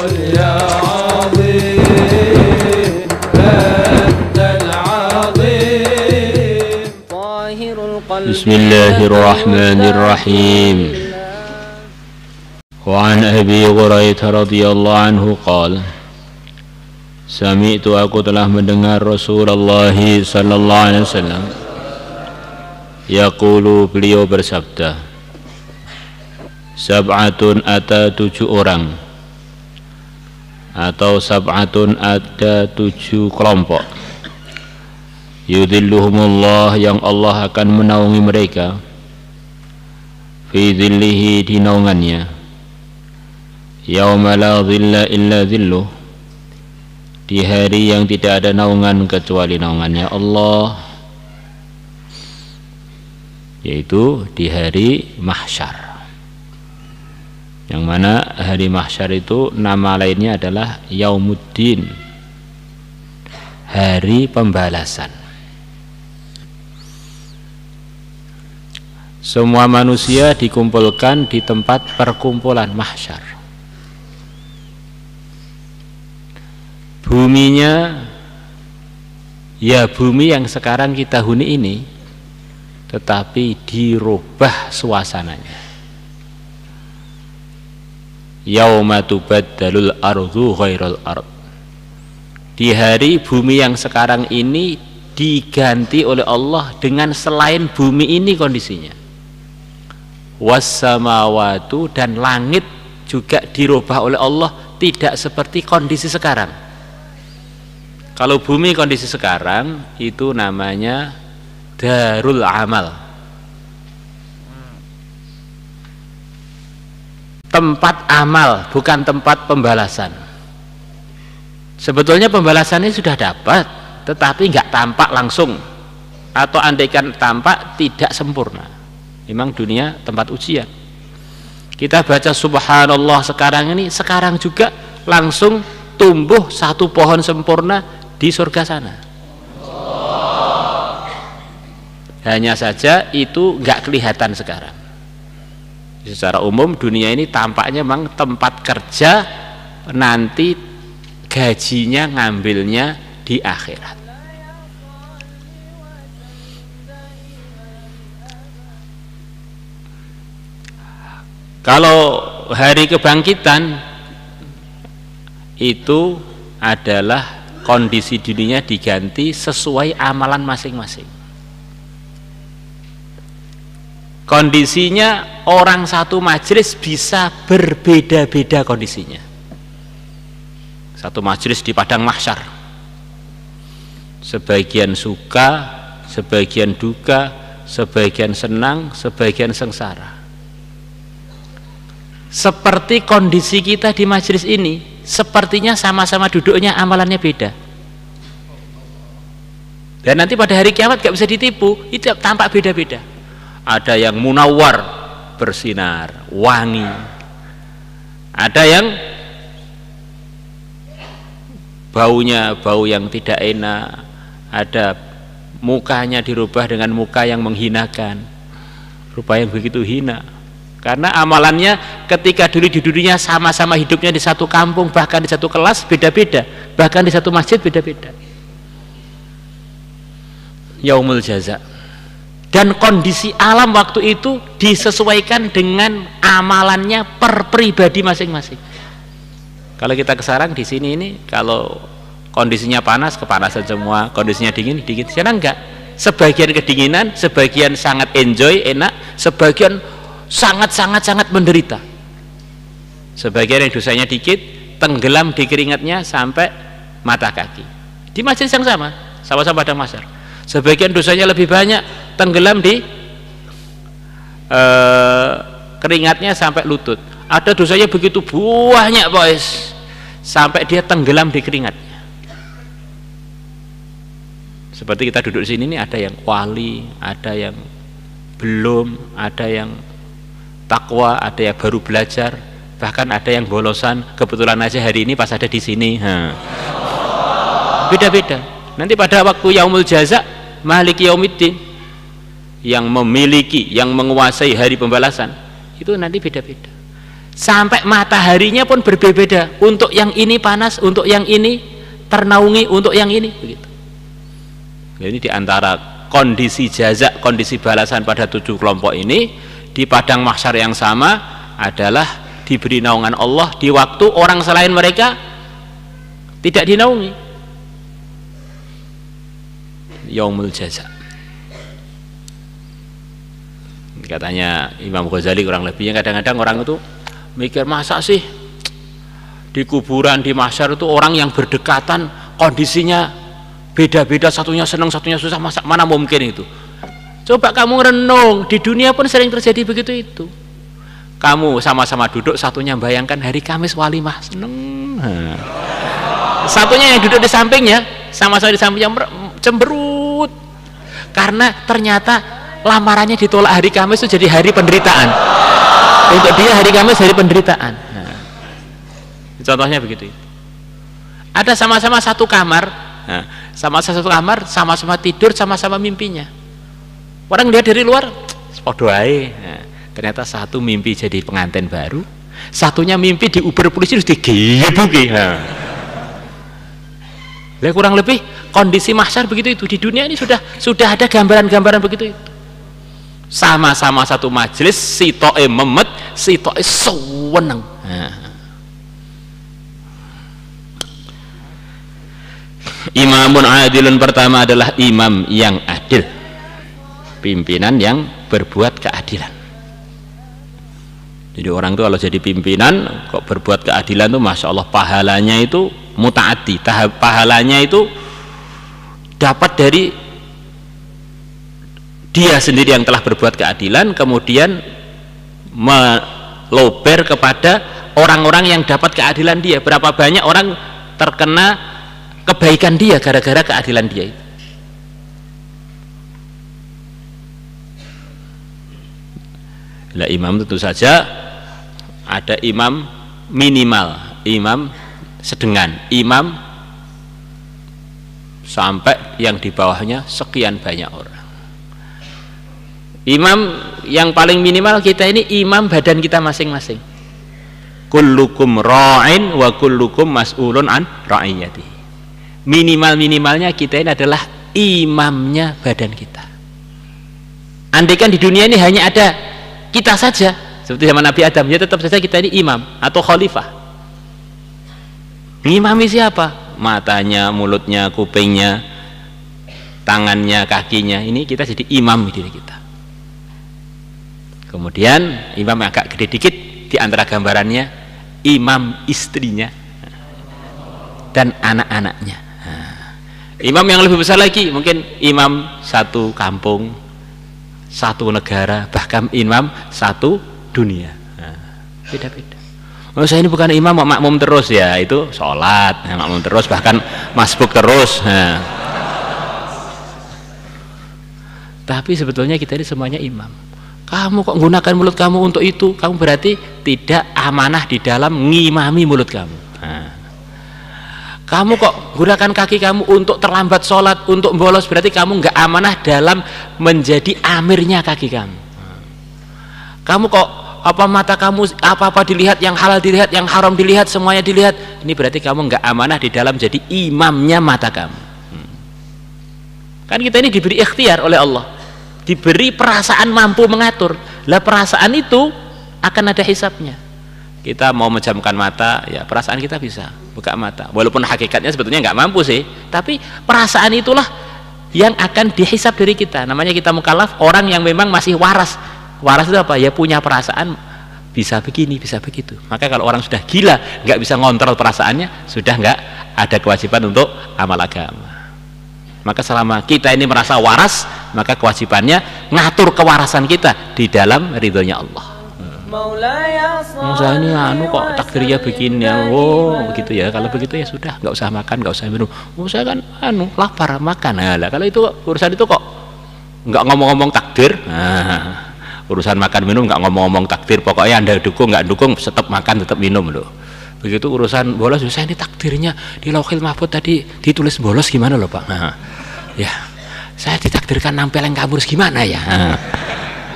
يا عظيم أنت العظيم طاهر القلب. بسم الله الرحمن الرحيم. وعن Abi Hurairah radhiyallahu anhu qala, Sami'tu, aku telah mendengar Rasulullah sallallahu alaihi wasallam yaqulu, beliau bersabda, sab'atun, ada 7 orang, atau sab'atun, ada 7 kelompok, yudhilluhumullah, yang Allah akan menaungi mereka, fi dhillihi, di naungannya, yauma la dhilla illa dhilluh, di hari yang tidak ada naungan kecuali naungannya Allah, yaitu di hari mahsyar. Yang mana hari mahsyar itu nama lainnya adalah Yaumuddin, hari pembalasan. Semua manusia dikumpulkan di tempat perkumpulan mahsyar. Buminya ya bumi yang sekarang kita huni ini, tetapi dirubah suasananya. Yauma tubaddalul ardu ghairal ard, di hari bumi yang sekarang ini diganti oleh Allah dengan selain bumi ini kondisinya. Wassamawatu, dan langit juga dirubah oleh Allah tidak seperti kondisi sekarang. Kalau bumi kondisi sekarang itu namanya darul amal, tempat amal, bukan tempat pembalasan. Sebetulnya pembalasannya sudah dapat, tetapi nggak tampak langsung, atau andaikan tampak tidak sempurna. Memang dunia tempat ujian. Kita baca subhanallah sekarang ini, sekarang juga langsung tumbuh satu pohon sempurna di surga sana. Hanya saja itu nggak kelihatan sekarang. Secara umum dunia ini tampaknya memang tempat kerja, nanti gajinya ngambilnya di akhirat. Kalau hari kebangkitan itu adalah kondisi dunia diganti sesuai amalan masing-masing. Kondisinya orang satu majelis bisa berbeda-beda kondisinya. Satu majelis di padang mahsyar, sebagian suka, sebagian duka, sebagian senang, sebagian sengsara. Seperti kondisi kita di majelis ini, sepertinya sama-sama duduknya amalannya beda. Dan nanti pada hari kiamat gak bisa ditipu, itu tampak beda-beda. Ada yang munawwar, bersinar, wangi. Ada yang baunya bau yang tidak enak. Ada mukanya dirubah dengan muka yang menghinakan, rupa yang begitu hina. Karena amalannya ketika dulu di dunia sama-sama hidupnya di satu kampung, bahkan di satu kelas beda-beda, bahkan di satu masjid beda-beda. Yaumul jaza. Dan kondisi alam waktu itu disesuaikan dengan amalannya per pribadi masing-masing. Kalau kita kesarang di sini ini, kalau kondisinya panas, kepanasan semua, kondisinya dingin, dingin. Sekarang enggak. Sebagian kedinginan, sebagian sangat enjoy, enak, sebagian sangat menderita. Sebagian yang dosanya dikit tenggelam di keringatnya sampai mata kaki. Di majelis yang sama-sama padang mahsyar. Sebagian dosanya lebih banyak, tenggelam di keringatnya sampai lutut. Ada dosanya begitu banyak boys, sampai dia tenggelam di keringatnya. Seperti kita duduk di sini, ada yang wali, ada yang belum, ada yang takwa, ada yang baru belajar, bahkan ada yang bolosan. Kebetulan aja hari ini pas ada di sini. Beda-beda. Nanti pada waktu yaumul jaza, maliki yaumiddin, yang memiliki, yang menguasai hari pembalasan, itu nanti beda-beda. sampai mataharinya pun berbeda-beda. Untuk yang ini panas, untuk yang ini ternaungi, untuk yang ini begitu. Ini diantara kondisi jaza, kondisi balasan pada 7 kelompok ini di padang mahsyar yang sama adalah diberi naungan Allah di waktu orang selain mereka tidak dinaungi. Yaumul jaza. Katanya Imam Ghazali kurang lebihnya, kadang-kadang orang itu mikir, masa sih di kuburan di mahsyar itu orang yang berdekatan kondisinya beda-beda, satunya senang satunya susah, masa mana mungkin itu. Coba kamu renung, di dunia pun sering terjadi begitu itu. Kamu sama-sama duduk, satunya bayangkan hari Kamis walimah seneng, satunya yang duduk di sampingnya sama-sama di sampingnya cemberut karena ternyata lamarannya ditolak hari Kamis itu jadi hari penderitaan. Untuk dia hari Kamis hari penderitaan. Nah, contohnya begitu. Ada sama-sama satu kamar, nah, sama-sama satu kamar, sama-sama tidur, sama-sama mimpinya. Orang lihat dari luar, podo ae. Nah, ternyata satu mimpi jadi pengantin baru, satunya mimpi diuber polisi terus digebuki. Nah, kurang lebih kondisi mahsyar begitu itu. Di dunia ini sudah ada gambaran-gambaran begitu itu. Sama-sama satu majelis, sitoke memet, sitoke seweneng. Imamun adilun pertama adalah imam yang adil, pimpinan yang berbuat keadilan. Jadi orang itu kalau jadi pimpinan kok berbuat keadilan tuh masya Allah pahalanya itu mutaati, pahalanya itu dapat dari dia sendiri yang telah berbuat keadilan, kemudian melober kepada orang-orang yang dapat keadilan dia. Berapa banyak orang terkena kebaikan dia gara-gara keadilan dia itu. Lah imam tentu saja ada imam minimal, imam sedengan, imam sampai yang di bawahnya sekian banyak orang. Imam yang paling minimal kita ini imam badan kita masing-masing. Kullukum ra'in wa kullukum mas'ulun an ra'iyati. Minimal-minimalnya kita ini adalah imamnya badan kita. Andaikan di dunia ini hanya ada kita saja seperti zaman Nabi Adam, ya tetap saja kita ini imam atau khalifah. Ngimami siapa? Matanya, mulutnya, kupingnya, tangannya, kakinya, ini kita jadi imam di diri kita. Kemudian imam yang agak gede dikit, di antara gambarannya imam istrinya dan anak-anaknya. Imam yang lebih besar lagi mungkin imam satu kampung, satu negara, bahkan imam satu dunia. Beda-beda. Oh, saya ini bukan imam, makmum terus ya, itu sholat, makmum terus, bahkan masbuk terus. Tapi sebetulnya kita ini semuanya imam. Kamu kok gunakan mulut kamu untuk itu, kamu berarti tidak amanah di dalam ngimami mulut kamu. Kamu kok gunakan kaki kamu untuk terlambat sholat, untuk bolos, berarti kamu nggak amanah dalam menjadi amirnya kaki kamu. Kamu kok mata kamu apa-apa dilihat, yang halal dilihat, yang haram dilihat, semuanya dilihat, ini berarti kamu nggak amanah di dalam jadi imamnya mata kamu. Kan kita ini diberi ikhtiar oleh Allah, diberi perasaan mampu mengatur. Lah perasaan itu akan ada hisabnya. Kita mau menjamkan mata, ya perasaan kita bisa buka mata, walaupun hakikatnya sebetulnya nggak mampu sih, tapi perasaan itulah yang akan dihisab dari kita. Namanya kita mukallaf, orang yang memang masih waras. Waras itu apa? Ya punya perasaan bisa begini, bisa begitu. Maka kalau orang sudah gila, nggak bisa ngontrol perasaannya, sudah nggak ada kewajiban untuk amal agama. Maka selama kita ini merasa waras, maka kewajibannya ngatur kewarasan kita di dalam ridhonya Allah. Saya ini kok takdirnya begini ya, oh begitu ya, kalau begitu ya sudah, nggak usah makan, nggak usah minum. Oh saya kan lapar, makan. Nah, kalau itu urusan itu kok nggak ngomong-ngomong takdir, urusan makan minum nggak ngomong-ngomong takdir, pokoknya Anda dukung nggak dukung tetap makan tetap minum loh. Begitu urusan bolos, saya ini takdirnya di Lauhil Mahfuz tadi ditulis bolos gimana loh Pak? Ya saya ditakdirkan nampel yang kabur gimana ya?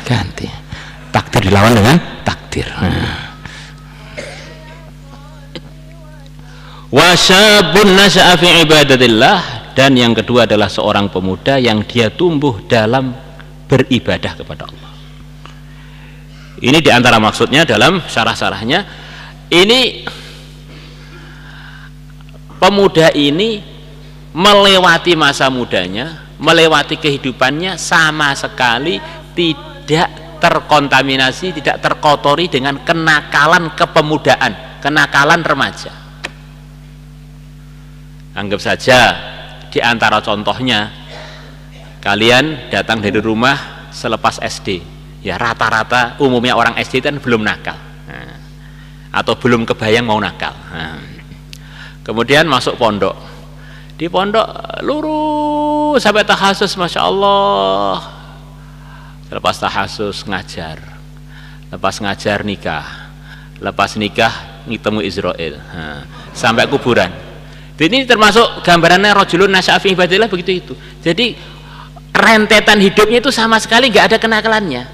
Ganti takdir dilawan dengan takdir. Wa syabun nasya'a fi ibadatillah, dan yang kedua adalah seorang pemuda yang dia tumbuh dalam beribadah kepada Allah. Ini diantara maksudnya dalam syarah-syarahnya, ini pemuda ini melewati masa mudanya, melewati kehidupannya sama sekali tidak terkontaminasi, tidak terkotori dengan kenakalan kepemudaan, kenakalan remaja. Anggap saja di antara contohnya, kalian datang dari rumah selepas SD, ya rata-rata umumnya orang SD kan belum nakal, atau belum kebayang mau nakal. Kemudian masuk pondok, di pondok lurus sampai tahasus, masya Allah. Lepas tahasus ngajar, lepas ngajar nikah, lepas nikah ketemu Israel, sampai kuburan. Ini termasuk gambarannya rajulun nasya'a fi ibadatillah, begitu itu. Jadi rentetan hidupnya itu sama sekali nggak ada kenakalannya.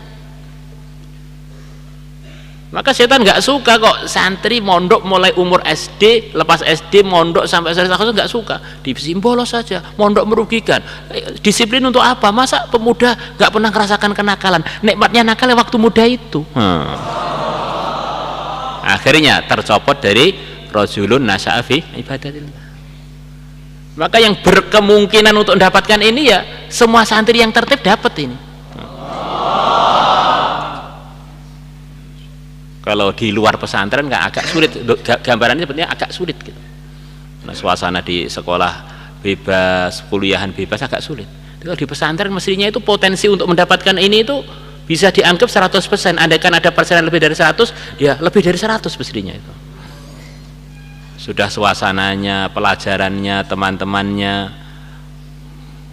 Maka setan nggak suka kok santri mondok mulai umur SD, lepas SD mondok sampai selesai, nggak suka. Disimbolos saja, mondok merugikan. Disiplin untuk apa? Masa pemuda nggak pernah merasakan kenakalan? Nikmatnya nakal waktu muda itu. Akhirnya tercopot dari rajulun nasya'a fi ibadatillah. Maka yang berkemungkinan untuk mendapatkan ini ya semua santri yang tertib dapat ini. Kalau di luar pesantren nggak, agak sulit, gambarannya sebenarnya agak sulit gitu. Nah, suasana di sekolah bebas, kuliahan bebas agak sulit. Kalau di pesantren mestinya itu potensi untuk mendapatkan ini itu bisa dianggap 100%. Andaikan ada persenan lebih dari 100, ya lebih dari 100 mestinya itu. Sudah suasananya, pelajarannya, teman-temannya,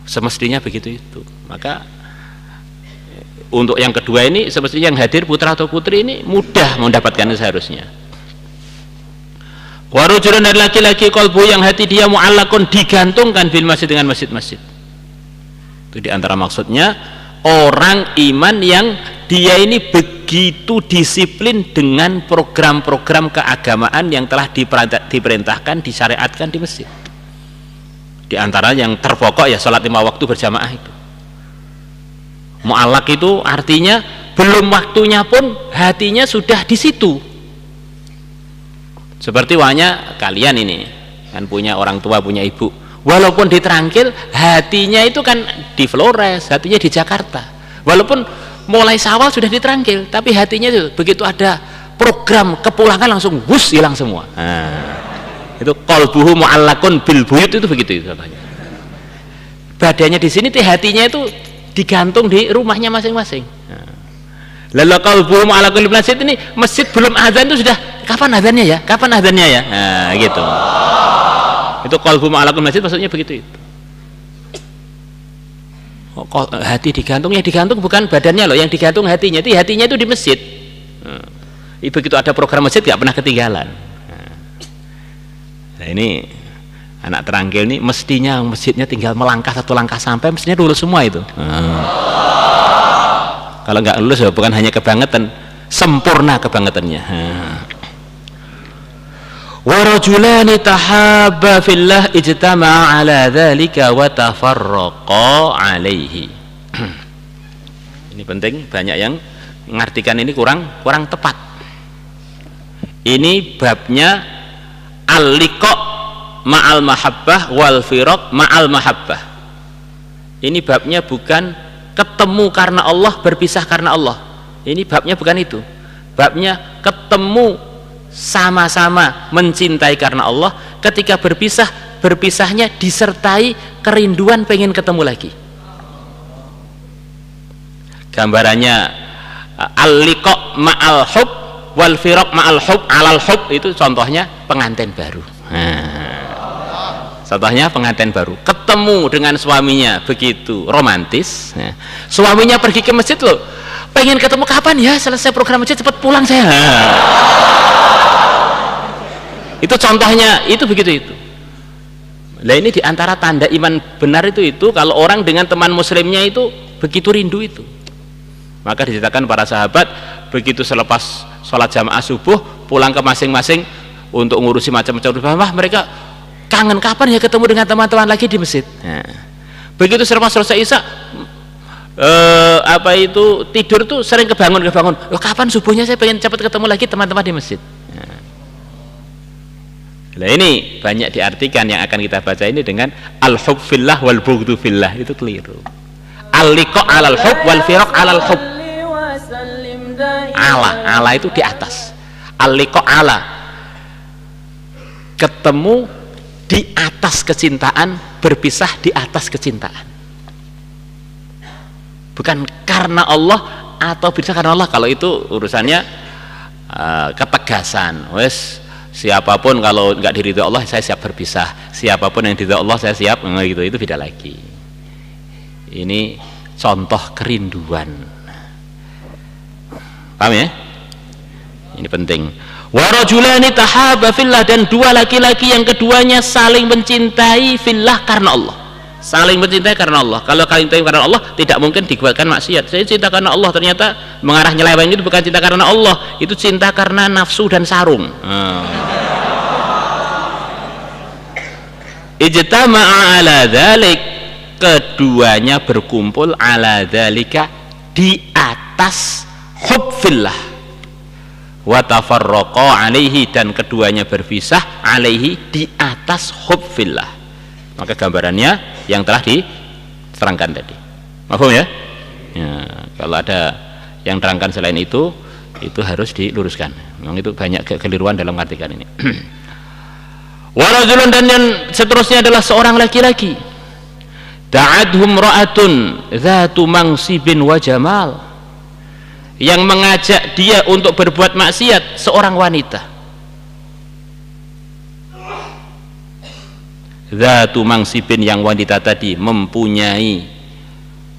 semestinya begitu itu. Maka untuk yang kedua ini semestinya yang hadir putra atau putri ini mudah mendapatkan seharusnya. Warujulun, dan laki-laki qalbu yang hati dia mu'allakun, digantungkan bil masjid, dengan masjid-masjid. Itu diantara maksudnya orang iman yang dia ini begitu disiplin dengan program-program keagamaan yang telah diperintahkan, disyariatkan di masjid. Di antara yang terpokok ya sholat 5 waktu berjamaah itu. Mu'allak itu artinya belum waktunya pun hatinya sudah di situ. Seperti wanya kalian ini kan punya orang tua, punya ibu, walaupun diterangkil hatinya itu kan di Flores, hatinya di Jakarta. Walaupun mulai Syawal sudah diterangkil, tapi hatinya itu begitu ada program kepulangan langsung wus hilang semua. Itu qalbuhu mu'allakun bil buyut, itu begitu itu contohnya. Badannya di sini, hatinya itu digantung di rumahnya masing-masing. Lalu qalbuhu mu'allakun bil masjid, ini masjid belum azan itu sudah kapan azannya ya? Kapan azannya ya? Nah, gitu. Itu qalbuhu mu'allakun bil masjid maksudnya begitu itu. Hati digantung, yang digantung bukan badannya loh, yang digantung hatinya. Itu hatinya itu di masjid. Begitu ada program masjid gak pernah ketinggalan. Nah, ini anak terangkil ini mestinya masjidnya tinggal melangkah 1 langkah sampai mestinya lulus semua itu. Kalau nggak lulus ya bukan hanya kebangetan, sempurna kebangetannya. Wa rajulani tahabba fillah ijtama'a ala dzalika wa tafarraqa alaihi. Ini penting, banyak yang mengartikan ini kurang tepat. Ini babnya al-liqa ma'al mahabbah wal firaq ma'al mahabbah. Ini babnya bukan ketemu karena Allah, berpisah karena Allah. Ini babnya bukan itu. Babnya ketemu sama-sama mencintai karena Allah, ketika berpisahnya disertai kerinduan pengen ketemu lagi. Gambarannya al-liqa ma'al hub wal firaq ma'al hub alal hub, itu contohnya pengantin baru. Contohnya pengantin baru ketemu dengan suaminya begitu romantis, suaminya pergi ke masjid loh, pengen ketemu kapan ya selesai program masjid cepat pulang saya. Itu contohnya, itu begitu itu. Nah, ini diantara tanda iman benar itu kalau orang dengan teman muslimnya itu begitu rindu itu. Maka diceritakan para sahabat begitu selepas sholat jamaah subuh pulang ke masing-masing untuk ngurusi macam-macam. Wah, mereka kangen kapan ya ketemu dengan teman-teman lagi di masjid. Nah, begitu selesai Isya tidur tuh sering kebangun. Loh, kapan subuhnya saya pengen cepat ketemu lagi teman-teman di masjid. Nah, ini banyak diartikan yang akan kita baca ini dengan al-hub fillah wal bughdu fillah, itu keliru. Al-liqa 'alal hub wal firaq 'alal hub. Ala itu di atas. Al-liqa 'ala, ketemu di atas kecintaan, berpisah di atas kecintaan. Bukan karena Allah atau bisa karena Allah. Kalau itu urusannya ketegasan. Wes, siapapun kalau nggak diridhoi Allah saya siap berpisah. Siapapun yang diridhoi Allah saya siap, gitu. Itu beda lagi. Ini contoh kerinduan. Paham ya? Ini penting. Wa rajulani tahaba fillah, dan dua laki-laki yang keduanya saling mencintai fillah karena Allah. Saling mencintai karena Allah. Kalau kalian cintai karena Allah, tidak mungkin dibuatkan maksiat. Saya cinta karena Allah, ternyata mengarah nyeleweng itu bukan cinta karena Allah, itu cinta karena nafsu dan sarung. Ijtama'a ala dzalik, keduanya berkumpul ala dzalika, di atas hub fillah. Wa tafarraqa alaihi, dan keduanya berpisah alaihi, di atas hub fillah. Maka gambarannya yang telah diterangkan tadi. Paham ya? Ya, kalau ada yang terangkan selain itu harus diluruskan. Memang itu banyak kekeliruan dalam artikan ini. Wa rajulun, dan yang seterusnya adalah seorang laki-laki. Ta'adhum ra'atun dzatu mansibin wa jamal, yang mengajak dia untuk berbuat maksiat seorang wanita. Dzatu mansibin, yang wanita tadi mempunyai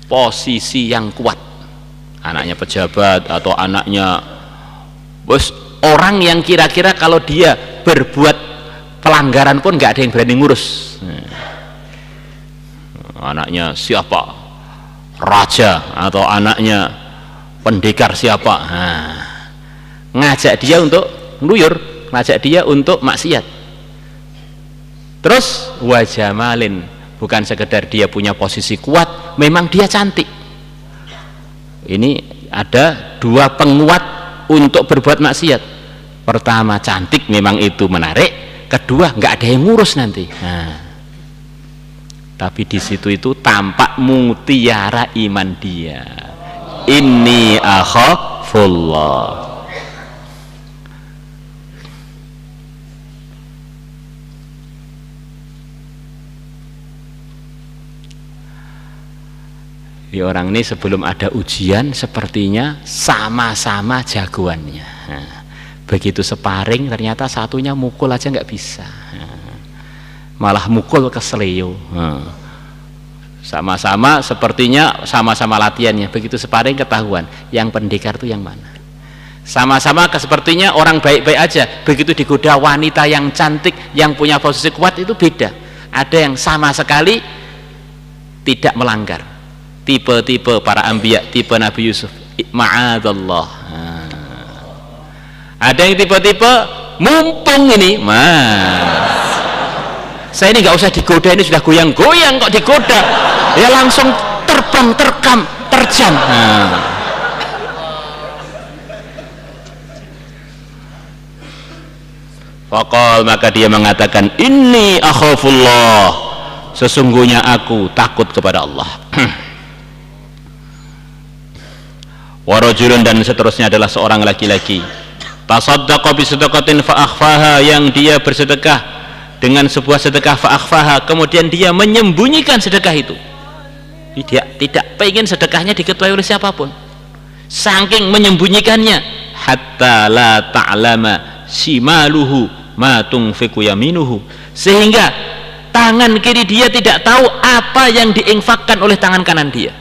posisi yang kuat, anaknya pejabat atau anaknya bos, orang yang kira-kira kalau dia berbuat pelanggaran pun nggak ada yang berani ngurus. Anaknya siapa, raja atau anaknya pendekar siapa, ngajak dia untuk ngeluyur, ngajak dia untuk maksiat. Terus wajamalin, bukan sekedar dia punya posisi kuat, memang dia cantik. Ini ada dua penguat untuk berbuat maksiat. Pertama, cantik, memang itu menarik. Kedua, nggak ada yang ngurus nanti. Tapi di situ itu tampak mutiara iman dia. Inni akhafullah. Di orang ini sebelum ada ujian sepertinya sama-sama jagoannya. Begitu sparring ternyata satunya mukul aja nggak bisa, malah mukul ke seleo. Sama-sama sepertinya sama-sama latihannya. Begitu sparring ketahuan yang pendekar itu yang mana. Sama-sama sepertinya orang baik-baik aja, begitu digoda wanita yang cantik yang punya posisi kuat itu beda. Ada yang sama sekali tidak melanggar, tipe-tipe para anbiya, tipe Nabi Yusuf, ma'adallah. Ada yang tipe-tipe mumpung ini, saya ini nggak usah digoda, ini sudah goyang-goyang kok digoda, ya langsung terbang, terkam, terjang. Faqal, maka dia mengatakan, inni akhafullah, sesungguhnya aku takut kepada Allah. Warajulun, dan seterusnya adalah seorang laki-laki. Tasaddaqa bi sadaqatin fa akhfaha, yang dia bersedekah dengan sebuah sedekah fa akhfaha, kemudian dia menyembunyikan sedekah itu. Dia tidak pengen sedekahnya diketahui oleh siapapun, saking menyembunyikannya. Hatta la ta'lama shimaluhu ma tunfiqu yaminuhu, sehingga tangan kiri dia tidak tahu apa yang diinfakkan oleh tangan kanan dia.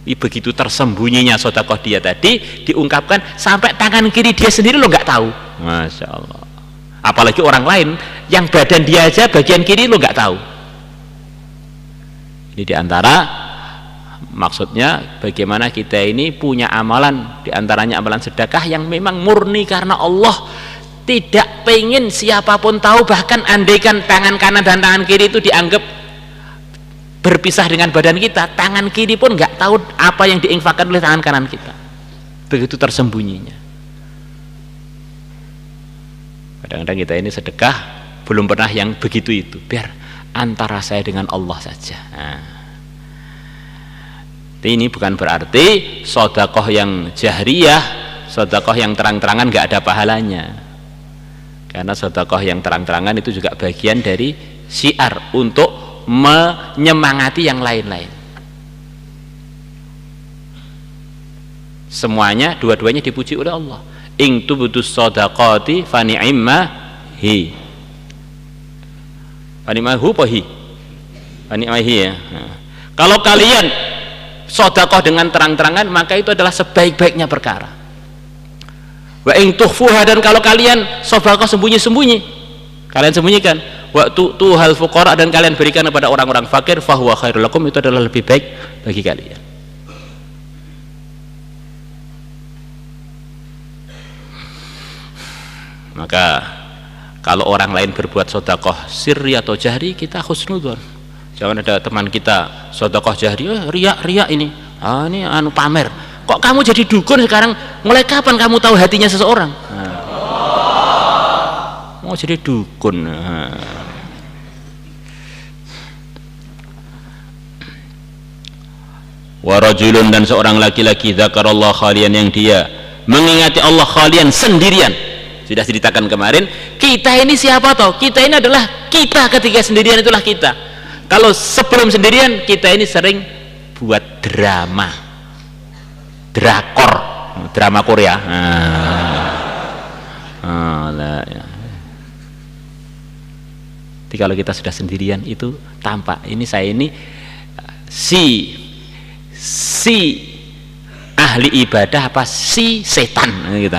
Begitu tersembunyinya sedekah dia tadi diungkapkan, sampai tangan kiri dia sendiri lo nggak tahu. Masya Allah. Apalagi orang lain yang badan dia aja bagian kiri lo nggak tahu. Ini diantara maksudnya bagaimana kita ini punya amalan, diantaranya amalan sedekah yang memang murni karena Allah, tidak pengen siapapun tahu, bahkan andaikan tangan kanan dan tangan kiri itu dianggap berpisah dengan badan kita, tangan kiri pun nggak tahu apa yang diinfakkan oleh tangan kanan kita, begitu tersembunyinya. Kadang-kadang kita ini sedekah belum pernah yang begitu itu, biar antara saya dengan Allah saja. Ini bukan berarti sedekah yang jahriyah, sedekah yang terang-terangan nggak ada pahalanya, karena sedekah yang terang-terangan itu juga bagian dari syiar untuk menyemangati yang lain-lain. Semuanya, dua-duanya dipuji oleh Allah. In tubdus shadaqati fa ni'mahi. Fa ni'mahu pahi. Fa ni'mahi ya. Kalau kalian sedekah dengan terang-terangan, maka itu adalah sebaik-baiknya perkara. Wa in tukhfuha, dan kalau kalian sedekah sembunyi-sembunyi, kalian sembunyikan, wa tuhal fuqara, dan kalian berikan kepada orang-orang fakir, fahuwa khairul lakum, itu adalah lebih baik bagi kalian. Maka kalau orang lain berbuat sedekah sirri atau jahri, kita husnudzon. Jangan ada teman kita sedekah jahri, riak ini, ini anu pamer. Kok kamu jadi dukun sekarang? Mulai kapan kamu tahu hatinya seseorang? Mau jadi dukun. Wa rajulun, dan seorang laki-laki dzakarallah khalian, yang dia mengingati Allah khalian, sendirian. Sudah ceritakan kemarin, kita ini siapa toh? Kita ini adalah kita ketika sendirian, itulah kita. Kalau sebelum sendirian, kita ini sering buat drama, drakor, drama Korea. Jadi kalau kita sudah sendirian itu tampak, ini saya ini si ahli ibadah apa si setan gitu.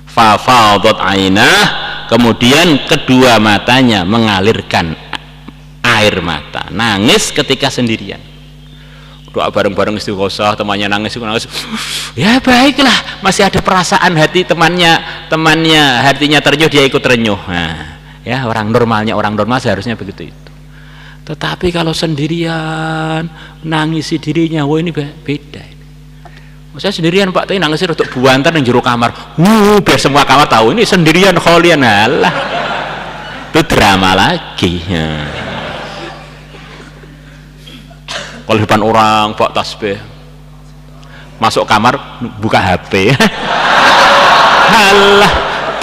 Fafadat ainah, kemudian kedua matanya mengalirkan air mata, nangis ketika sendirian. Doa bareng-bareng istighosah, temannya nangis, ya baiklah, masih ada perasaan hati temannya hatinya terenyuh, dia ikut terenyuh. Ya orang normal seharusnya begitu itu. Tetapi kalau sendirian nangisi dirinya, wah ini beda. Saya sendirian Pak, tapi nangisnya untuk buantar yang juru kamar, biar semua kamar tahu ini sendirian kholian. Alah, itu drama lagi. Kalau depan orang Pak tasbih, masuk kamar buka HP. Alah,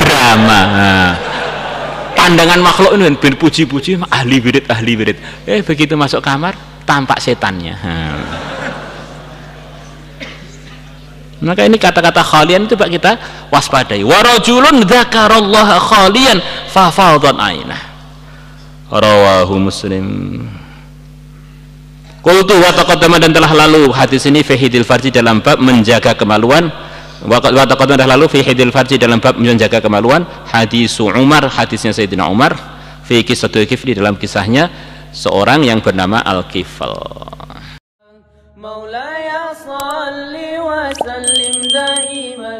drama. Pandangan makhluk ini puji-puji ahli wirid. Begitu masuk kamar tampak setannya. Maka ini kata-kata khalian itu Pak kita waspadai. Wa rajulun dzakarallaha khalian fa fadat ainah. Rawahu Muslim. Qultu wa taqaddama, dan telah lalu hadis ini fi hidil farji, dalam bab menjaga kemaluan. Wa taqaddama, telah lalu fi hidil farji, dalam bab menjaga kemaluan. Hadis Umar, hadisnya Sayyidina Umar, fi qissatul kifli, dalam kisahnya seorang yang bernama Al-Kifl. مولاي صل وسلم دائما